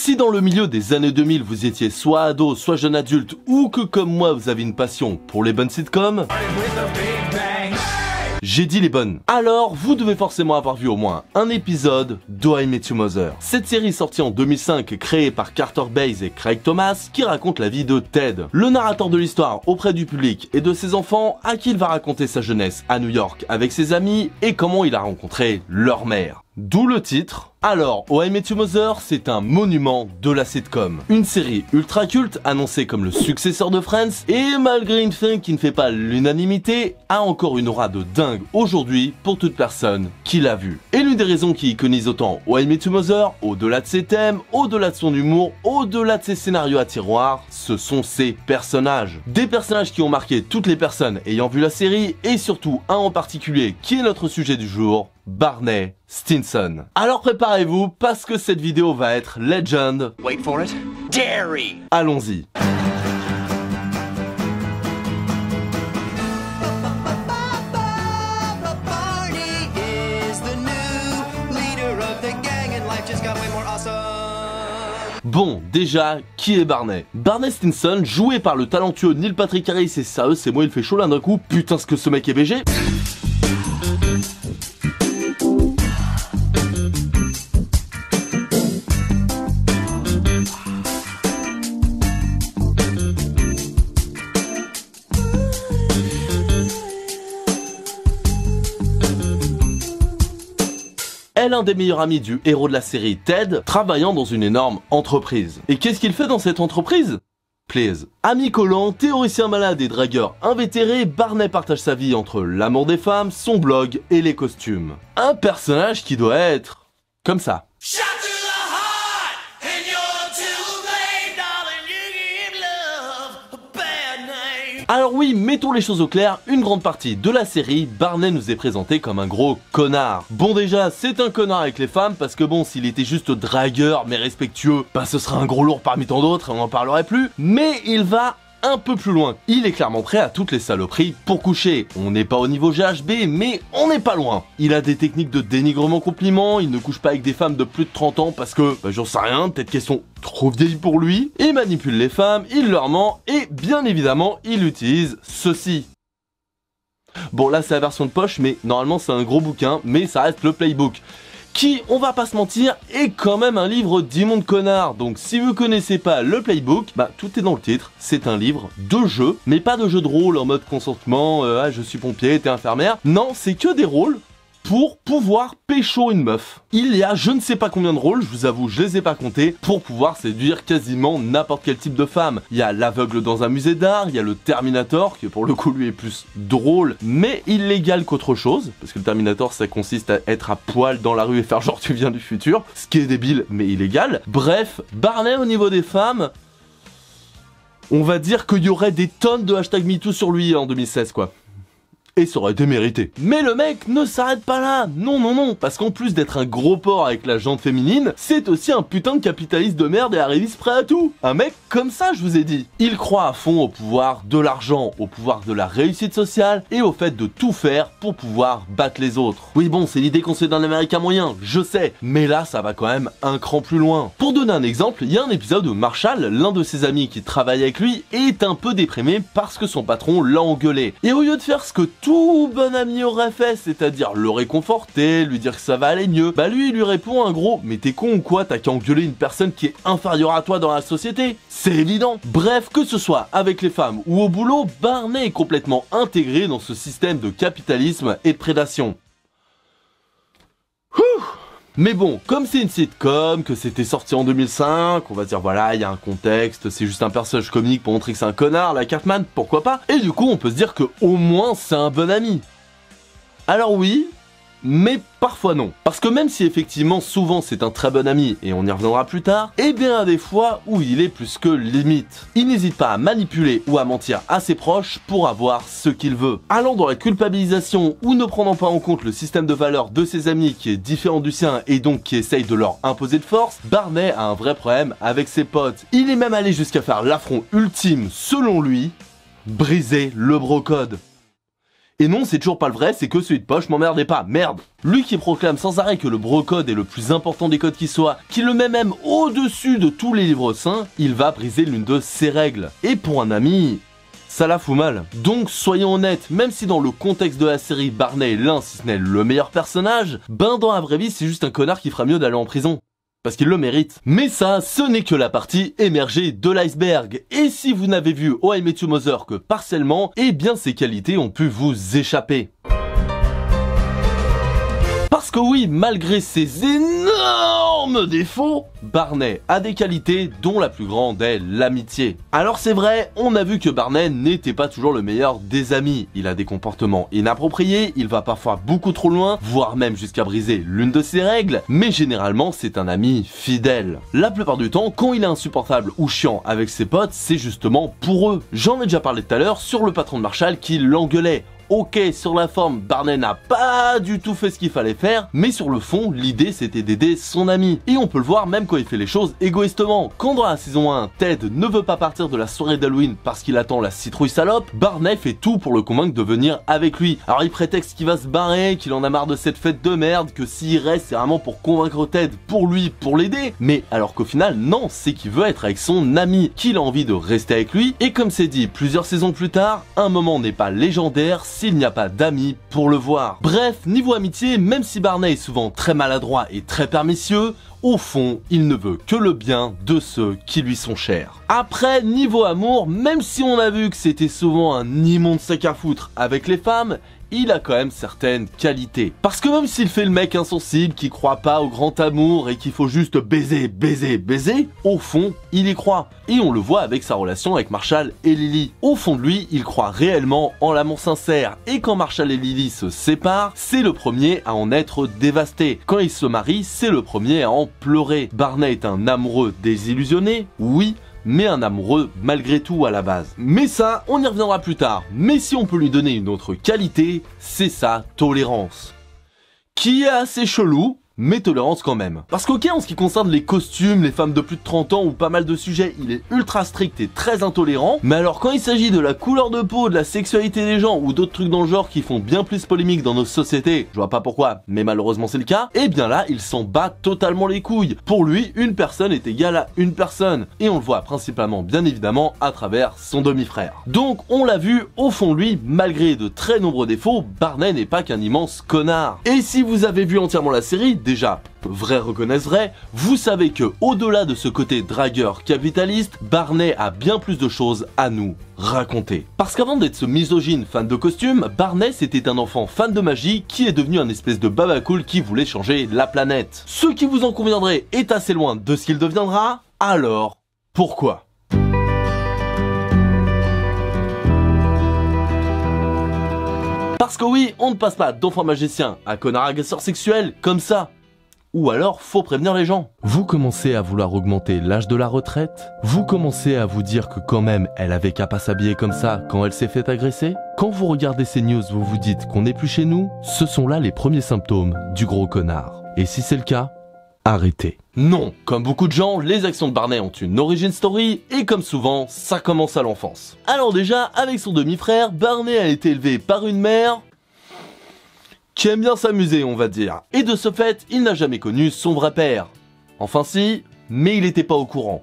Si dans le milieu des années 2000 vous étiez soit ado, soit jeune adulte, ou que comme moi vous avez une passion pour les bonnes sitcoms, j'ai dit les bonnes. Alors, vous devez forcément avoir vu au moins un épisode d'How I Met Your Mother. Cette série sortie en 2005, créée par Carter Bays et Craig Thomas, qui raconte la vie de Ted, le narrateur de l'histoire auprès du public et de ses enfants, à qui il va raconter sa jeunesse à New York avec ses amis et comment il a rencontré leur mère. D'où le titre. Alors, How I Met Your Mother, c'est un monument de la sitcom. Une série ultra culte, annoncée comme le successeur de Friends, et malgré une fin qui ne fait pas l'unanimité, a encore une aura de dingue aujourd'hui pour toute personne qui l'a vue. Et l'une des raisons qui iconise autant How I Met Your Mother, au-delà de ses thèmes, au-delà de son humour, au-delà de ses scénarios à tiroir, ce sont ses personnages. Des personnages qui ont marqué toutes les personnes ayant vu la série, et surtout un en particulier qui est notre sujet du jour, Barney Stinson. Alors préparez-vous parce que cette vidéo va être legend. Wait for it. Dairy. Allons-y. Bon, déjà, qui est Barney? Barney Stinson, joué par le talentueux Neil Patrick Harris, et sérieux, c'est moi il fait chaud là d'un coup, putain ce que ce mec est BG. est l'un des meilleurs amis du héros de la série Ted, travaillant dans une énorme entreprise. Et qu'est-ce qu'il fait dans cette entreprise? Please. Ami collant, théoricien malade et dragueur invétéré, Barney partage sa vie entre l'amour des femmes, son blog et les costumes. Un personnage qui doit être comme ça. Alors oui, mettons les choses au clair, une grande partie de la série, Barney nous est présenté comme un gros connard. Bon déjà, c'est un connard avec les femmes, parce que bon, s'il était juste dragueur mais respectueux, bah ce serait un gros lourd parmi tant d'autres et on n'en parlerait plus. Mais il va un peu plus loin. Il est clairement prêt à toutes les saloperies pour coucher. On n'est pas au niveau GHB, mais on n'est pas loin. Il a des techniques de dénigrement compliment, il ne couche pas avec des femmes de plus de 30 ans parce que, bah, j'en sais rien, peut-être qu'elles sont trop vieilles pour lui. Il manipule les femmes, il leur ment et bien évidemment, il utilise ceci. Bon là c'est la version de poche, mais normalement c'est un gros bouquin, mais ça reste le playbook. Qui, on va pas se mentir, est quand même un livre d'immonde connard. Donc si vous connaissez pas le playbook, bah tout est dans le titre, c'est un livre de jeu, mais pas de jeu de rôle en mode consentement, ah je suis pompier, t'es infirmière. Non, c'est que des rôles pour pouvoir pécho une meuf. Il y a je ne sais pas combien de rôles, je vous avoue, je les ai pas comptés, pour pouvoir séduire quasiment n'importe quel type de femme. Il y a l'aveugle dans un musée d'art, il y a le Terminator, qui pour le coup lui est plus drôle, mais illégal qu'autre chose, parce que le Terminator ça consiste à être à poil dans la rue et faire genre tu viens du futur, ce qui est débile mais illégal. Bref, Barney au niveau des femmes, on va dire qu'il y aurait des tonnes de hashtag MeToo sur lui en 2016 quoi. Et ça aurait été mérité. Mais le mec ne s'arrête pas là. Non, non, non. Parce qu'en plus d'être un gros porc avec la jante féminine, c'est aussi un putain de capitaliste de merde et arriviste prêt à tout. Un mec comme ça, je vous ai dit. Il croit à fond au pouvoir de l'argent, au pouvoir de la réussite sociale et au fait de tout faire pour pouvoir battre les autres. Oui bon, c'est l'idée qu'on se fait d'un américain moyen, je sais. Mais là, ça va quand même un cran plus loin. Pour donner un exemple, il y a un épisode où Marshall, l'un de ses amis qui travaille avec lui, est un peu déprimé parce que son patron l'a engueulé. Et au lieu de faire ce que tout bon ami aurait fait, c'est-à-dire le réconforter, lui dire que ça va aller mieux, bah lui il lui répond un gros « mais t'es con ou quoi, t'as qu'à engueuler une personne qui est inférieure à toi dans la société ?» C'est évident. Bref, que ce soit avec les femmes ou au boulot, Barney est complètement intégré dans ce système de capitalisme et de prédation. Mais bon, comme c'est une sitcom, que c'était sorti en 2005, on va se dire voilà, il y a un contexte, c'est juste un personnage comique pour montrer que c'est un connard, la Cartman, pourquoi pas. Et du coup, on peut se dire que au moins c'est un bon ami. Alors oui, mais parfois non. Parce que même si effectivement souvent c'est un très bon ami, et on y reviendra plus tard, eh bien il y a des fois où il est plus que limite. Il n'hésite pas à manipuler ou à mentir à ses proches pour avoir ce qu'il veut. Allant dans la culpabilisation ou ne prenant pas en compte le système de valeurs de ses amis qui est différent du sien et donc qui essaye de leur imposer de force, Barney a un vrai problème avec ses potes. Il est même allé jusqu'à faire l'affront ultime, selon lui, briser le brocode. Et non, c'est toujours pas le vrai, c'est que celui de poche m'emmerdait pas, merde. Lui qui proclame sans arrêt que le brocode est le plus important des codes qui soit, qui le met même au-dessus de tous les livres saints, il va briser l'une de ses règles. Et pour un ami, ça la fout mal. Donc soyons honnêtes, même si dans le contexte de la série Barney est l'un si ce n'est le meilleur personnage, ben dans la vraie vie c'est juste un connard qui fera mieux d'aller en prison. Parce qu'il le mérite. Mais ça, ce n'est que la partie émergée de l'iceberg. Et si vous n'avez vu How I Met Your Mother que partiellement, eh bien ces qualités ont pu vous échapper. Parce que oui, malgré ses énormes défauts, Barney a des qualités dont la plus grande est l'amitié. Alors c'est vrai, on a vu que Barney n'était pas toujours le meilleur des amis. Il a des comportements inappropriés, il va parfois beaucoup trop loin, voire même jusqu'à briser l'une de ses règles, mais généralement c'est un ami fidèle. La plupart du temps, quand il est insupportable ou chiant avec ses potes, c'est justement pour eux. J'en ai déjà parlé tout à l'heure sur le patron de Marshall qui l'engueulait. Ok, sur la forme, Barney n'a pas du tout fait ce qu'il fallait faire, mais sur le fond, l'idée c'était d'aider son ami. Et on peut le voir même quand il fait les choses égoïstement. Quand dans la saison 1, Ted ne veut pas partir de la soirée d'Halloween parce qu'il attend la citrouille salope, Barney fait tout pour le convaincre de venir avec lui. Alors il prétexte qu'il va se barrer, qu'il en a marre de cette fête de merde, que s'il reste c'est vraiment pour convaincre Ted, pour lui, pour l'aider. Mais alors qu'au final, non, c'est qu'il veut être avec son ami, qu'il a envie de rester avec lui. Et comme c'est dit plusieurs saisons plus tard, un moment n'est pas légendaire s'il n'y a pas d'amis pour le voir. Bref, niveau amitié, même si Barney est souvent très maladroit et très permissif, au fond, il ne veut que le bien de ceux qui lui sont chers. Après, niveau amour, même si on a vu que c'était souvent un immonde sac à foutre avec les femmes, il a quand même certaines qualités. Parce que même s'il fait le mec insensible, qui croit pas au grand amour et qu'il faut juste baiser, baiser, baiser, au fond, il y croit. Et on le voit avec sa relation avec Marshall et Lily. Au fond de lui, il croit réellement en l'amour sincère. Et quand Marshall et Lily se séparent, c'est le premier à en être dévasté. Quand ils se marient, c'est le premier à en pleurer. Barney est un amoureux désillusionné, oui, mais un amoureux malgré tout à la base. Mais ça, on y reviendra plus tard. Mais si on peut lui donner une autre qualité, c'est sa tolérance. Qui est assez chelou, mais tolérance quand même. Parce qu'ok, en ce qui concerne les costumes, les femmes de plus de 30 ans ou pas mal de sujets, il est ultra strict et très intolérant, mais alors quand il s'agit de la couleur de peau, de la sexualité des gens ou d'autres trucs dans le genre qui font bien plus polémique dans nos sociétés, je vois pas pourquoi, mais malheureusement c'est le cas, et bien là, il s'en bat totalement les couilles. Pour lui, une personne est égale à une personne, et on le voit principalement, bien évidemment, à travers son demi-frère. Donc, on l'a vu, au fond de lui, malgré de très nombreux défauts, Barney n'est pas qu'un immense connard. Et si vous avez vu entièrement la série, déjà, vrai reconnaisse vrai, vous savez que au-delà de ce côté dragueur capitaliste, Barney a bien plus de choses à nous raconter. Parce qu'avant d'être ce misogyne fan de costumes, Barney c'était un enfant fan de magie qui est devenu un espèce de babacool qui voulait changer la planète. Ce qui vous en conviendrait est assez loin de ce qu'il deviendra, alors pourquoi ? Parce que oui, on ne passe pas d'enfant magicien à connard agresseur sexuel comme ça. Ou alors, faut prévenir les gens. Vous commencez à vouloir augmenter l'âge de la retraite ? Vous commencez à vous dire que quand même, elle avait qu'à pas s'habiller comme ça quand elle s'est fait agresser ? Quand vous regardez ces news, vous vous dites qu'on n'est plus chez nous ? Ce sont là les premiers symptômes du gros connard. Et si c'est le cas, arrêtez. Non, comme beaucoup de gens, les actions de Barney ont une origin story, et comme souvent, ça commence à l'enfance. Alors déjà, avec son demi-frère, Barney a été élevé par une mère qui aime bien s'amuser, on va dire. Et de ce fait, il n'a jamais connu son vrai père. Enfin si, mais il n'était pas au courant.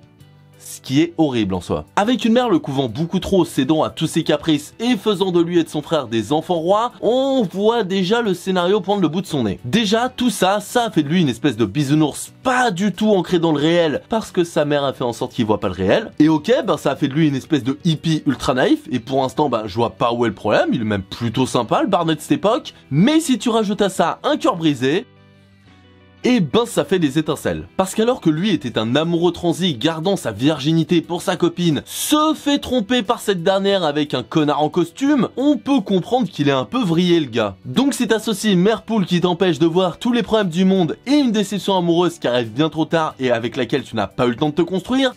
Ce qui est horrible en soi. Avec une mère le couvant beaucoup trop, cédant à tous ses caprices et faisant de lui et de son frère des enfants rois, on voit déjà le scénario prendre le bout de son nez. Déjà, tout ça, ça a fait de lui une espèce de bisounours pas du tout ancré dans le réel, parce que sa mère a fait en sorte qu'il voit pas le réel. Et ok, ben ça a fait de lui une espèce de hippie ultra naïf, et pour l'instant, ben je vois pas où est le problème, il est même plutôt sympa le Barney de cette époque. Mais si tu rajoutes à ça un cœur brisé, et ben ça fait des étincelles. Parce qu'alors que lui était un amoureux transi gardant sa virginité pour sa copine, se fait tromper par cette dernière avec un connard en costume, on peut comprendre qu'il est un peu vrillé le gars. Donc si t'associes mère poule qui t'empêche de voir tous les problèmes du monde et une déception amoureuse qui arrive bien trop tard et avec laquelle tu n'as pas eu le temps de te construire,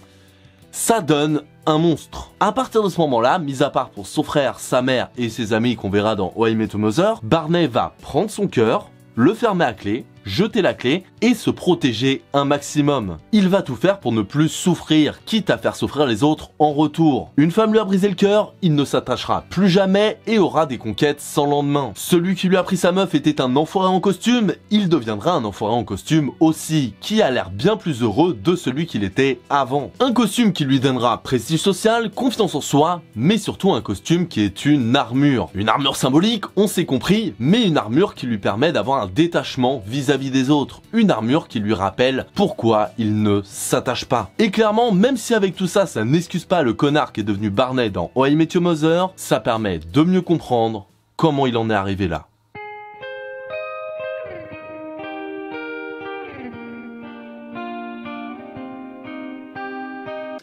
ça donne un monstre. À partir de ce moment-là, mis à part pour son frère, sa mère et ses amis qu'on verra dans How I Met Your Mother, Barney va prendre son cœur, le fermer à clé, jeter la clé et se protéger un maximum. Il va tout faire pour ne plus souffrir, quitte à faire souffrir les autres en retour. Une femme lui a brisé le cœur, il ne s'attachera plus jamais et aura des conquêtes sans lendemain. Celui qui lui a pris sa meuf était un enfoiré en costume, il deviendra un enfoiré en costume aussi, qui a l'air bien plus heureux de celui qu'il était avant. Un costume qui lui donnera prestige social, confiance en soi, mais surtout un costume qui est une armure. Une armure symbolique, on s'est compris, mais une armure qui lui permet d'avoir un détachement vis-à-vis des autres. Une armure qui lui rappelle pourquoi il ne s'attache pas. Et clairement, même si avec tout ça, ça n'excuse pas le connard qui est devenu Barney dans How I Met Your Mother, ça permet de mieux comprendre comment il en est arrivé là.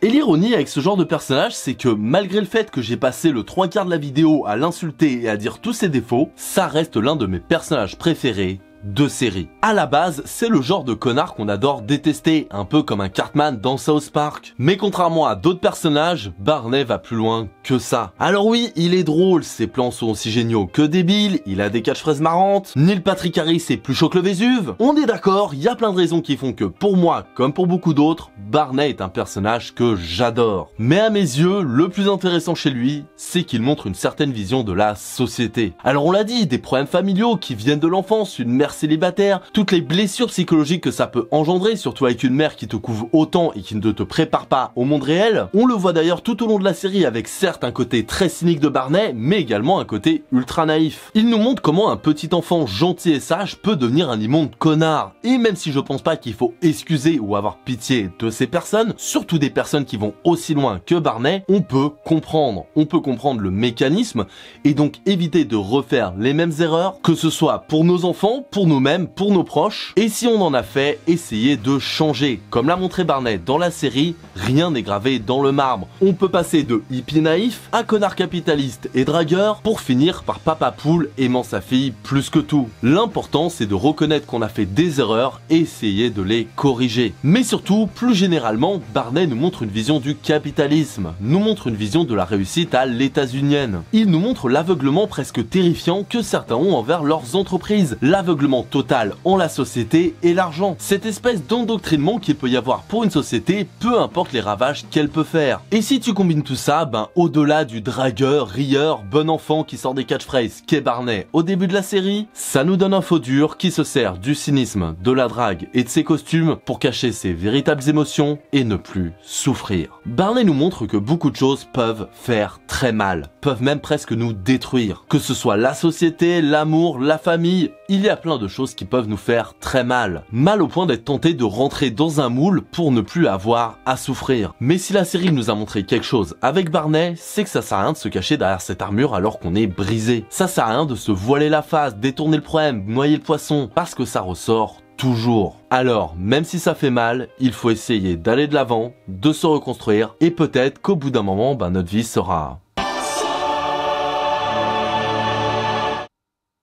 Et l'ironie avec ce genre de personnage, c'est que malgré le fait que j'ai passé le 3/4 de la vidéo à l'insulter et à dire tous ses défauts, ça reste l'un de mes personnages préférés de série. À la base, c'est le genre de connard qu'on adore détester, un peu comme un Cartman dans South Park. Mais contrairement à d'autres personnages, Barney va plus loin que ça. Alors oui, il est drôle, ses plans sont aussi géniaux que débiles, il a des catchphrases marrantes, Neil Patrick Harris est plus chaud que le Vésuve. On est d'accord, il y a plein de raisons qui font que pour moi, comme pour beaucoup d'autres, Barney est un personnage que j'adore. Mais à mes yeux, le plus intéressant chez lui, c'est qu'il montre une certaine vision de la société. Alors on l'a dit, des problèmes familiaux qui viennent de l'enfance, une mère célibataire, toutes les blessures psychologiques que ça peut engendrer, surtout avec une mère qui te couvre autant et qui ne te prépare pas au monde réel. On le voit d'ailleurs tout au long de la série avec certes un côté très cynique de Barney, mais également un côté ultra naïf. Il nous montre comment un petit enfant gentil et sage peut devenir un immonde connard. Et même si je pense pas qu'il faut excuser ou avoir pitié de ces personnes, surtout des personnes qui vont aussi loin que Barney, on peut comprendre. On peut comprendre le mécanisme et donc éviter de refaire les mêmes erreurs, que ce soit pour nos enfants, pour nous-mêmes, pour nos proches, et si on en a fait, essayer de changer. Comme l'a montré Barney dans la série, rien n'est gravé dans le marbre. On peut passer de hippie naïf à connard capitaliste et dragueur pour finir par papa poule aimant sa fille plus que tout. L'important c'est de reconnaître qu'on a fait des erreurs et essayer de les corriger. Mais surtout, plus généralement, Barney nous montre une vision du capitalisme, nous montre une vision de la réussite à l'états-unienne. Il nous montre l'aveuglement presque terrifiant que certains ont envers leurs entreprises, l'aveuglement total en la société et l'argent. Cette espèce d'endoctrinement qu'il peut y avoir pour une société, peu importe les ravages qu'elle peut faire. Et si tu combines tout ça, au-delà du dragueur, rieur, bon enfant qui sort des catchphrases qu'est Barney au début de la série, ça nous donne un faux dur qui se sert du cynisme, de la drague et de ses costumes pour cacher ses véritables émotions et ne plus souffrir. Barney nous montre que beaucoup de choses peuvent faire très mal, peuvent même presque nous détruire. Que ce soit la société, l'amour, la famille, il y a plein de choses qui peuvent nous faire très mal. Mal au point d'être tenté de rentrer dans un moule pour ne plus avoir à souffrir. Mais si la série nous a montré quelque chose avec Barney, c'est que ça sert à rien de se cacher derrière cette armure alors qu'on est brisé. Ça sert à rien de se voiler la face, détourner le problème, noyer le poisson, parce que ça ressort toujours. Alors, même si ça fait mal, il faut essayer d'aller de l'avant, de se reconstruire, et peut-être qu'au bout d'un moment, notre vie sera...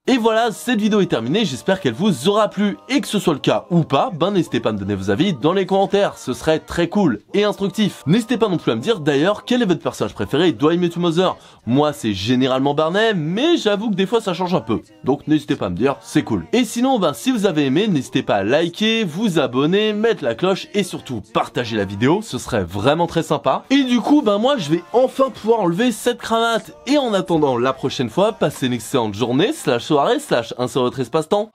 Et voilà, cette vidéo est terminée, j'espère qu'elle vous aura plu, et que ce soit le cas ou pas, n'hésitez pas à me donner vos avis dans les commentaires, ce serait très cool et instructif. N'hésitez pas non plus à me dire d'ailleurs quel est votre personnage préféré de How I Met Your Mother. Moi c'est généralement Barney, mais j'avoue que des fois ça change un peu, donc n'hésitez pas à me dire, c'est cool. Et sinon, si vous avez aimé, n'hésitez pas à liker, vous abonner, mettre la cloche et surtout partager la vidéo, ce serait vraiment très sympa. Et du coup, moi je vais enfin pouvoir enlever cette cravate. Et en attendant la prochaine fois, passez une excellente journée, /soirée, / un sur votre espace-temps.